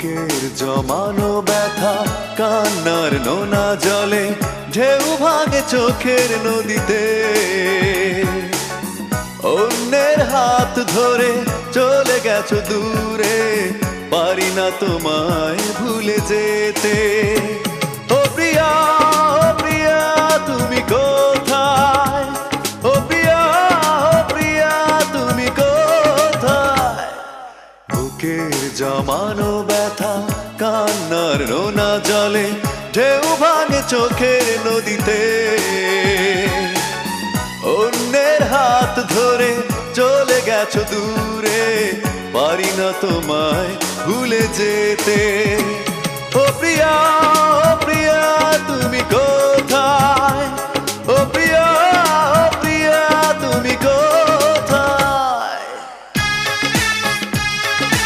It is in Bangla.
বুকের জমানো ব্যথা কান্নার নোনা জলে ঢেউ ভাঙে চোখের নদীতে অন্যের হাত ধরে চলে গেছো দূরে পারি না তোমায় ভুলে যেতে ও প্রিয়া তুমি কোথায় ও প্রিয়া তুমি কোথায় বুকের জমানো ব্যথা কান্নার নোনা জলে ঢেউ ভাঙে চোখের নদীতে অন্যের হাত ধরে চলে গেছো দূরে পারি না তোমায় ভুলে যেতে ও প্রিয়া তুমি কোথায় ও প্রিয়া তুমি কোথায়